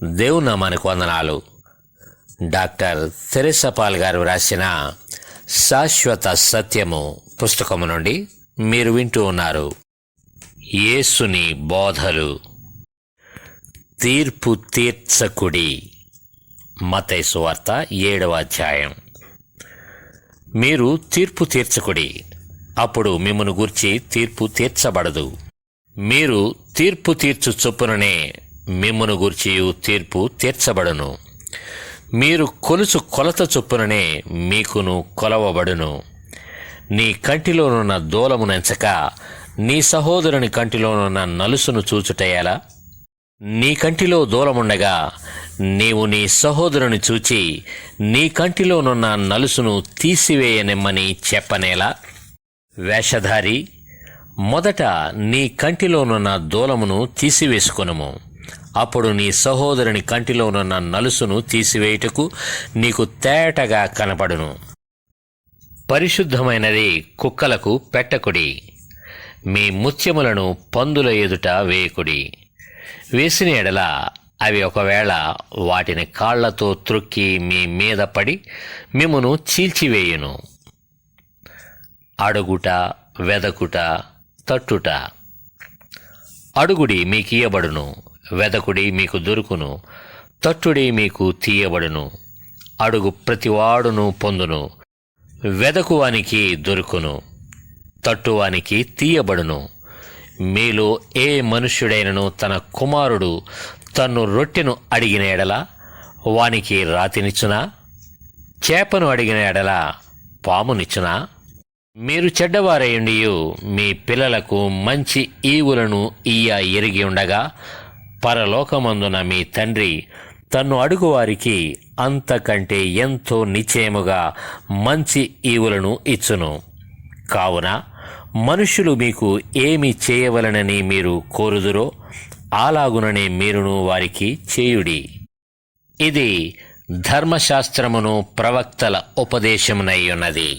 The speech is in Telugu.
దేవుని నామానికి వందనాలు. డాక్టర్ తెరెసా పాల్ గారు రాసిన శాశ్వత సత్యము పుస్తకము నుండి మీరు వింటూ ఉన్నారు. యేసుని బోధలు. తీర్పు తీర్చకుడి. మత్తయి సువార్త 7వ అధ్యాయం. మీరు తీర్పు తీర్చకుడి, అప్పుడు మిమ్మును గూర్చి తీర్పు తీర్చబడదు. మీరు తీర్పు తీర్చు చొప్పుననే మిమ్మును గూర్చియు తీర్పు తీర్చబడును. మీరు కొలుచు కొలత చొప్పుననే మీకును కొలవబడును. నీ కంటిలోనున్న దూలమునెంచక నీ సహోదరుని కంటిలోనున్న నలుసును చూచుటయేలా? నీ కంటిలో దూలముండగా నీవు నీ సహోదరుని చూచి నీ కంటిలోనున్న నలుసును తీసివేయనిమ్మని చెప్పనేలా? వేషధారి, మొదట నీ కంటిలోనున్న దూలమును తీసివేసుకొనుము, అప్పుడు నీ సహోదరుని కంటిలోనున్న నలుసును తీసివేయుటకు నీకు తేటగా కనపడును. పరిశుద్ధమైనది కుక్కలకు పెట్టకుడి. మీ ముత్యములను పందుల ఎదుట వేయకుడి. వేసిన ఎడల అవి ఒకవేళ వాటిని కాళ్లతో త్రొక్కి మీ మీద పడి మిమ్మును చీల్చివేయును. అడుగుట, వెదకుట, తట్టుట. అడుగుడి, మీకియ్యబడును. వెదకుడి, మీకు దొరుకును. తట్టుడి, మీకు తీయబడును. అడుగు ప్రతివాడును పొందును. వెదకువానికి దొరుకును, తట్టువానికి తీయబడును. మీలో ఏ మనుష్యుడైనను తన కుమారుడు తన్ను రొట్టెను అడిగిన ఎడల వానికి రాతినిచ్చునా? చేపను అడిగిన ఎడల పామునిచ్చునా? మీరు చెడ్డవారయుండియు మీ పిల్లలకు మంచి ఈవులను ఎరిగి ఉండగా పరలోకమందున మీ తండ్రి తన్ను అడుగువారికి అంతకంటే ఎంతో నిశ్చయముగా మంచి ఈవులను ఇచ్చును. కావున మనుష్యులు మీకు ఏమి చేయవలనని మీరు కోరుదురో అలాగుననే మీరును వారికి చేయుడి. ఇది ధర్మశాస్త్రమును ప్రవక్తల ఉపదేశమునై ఉన్నది.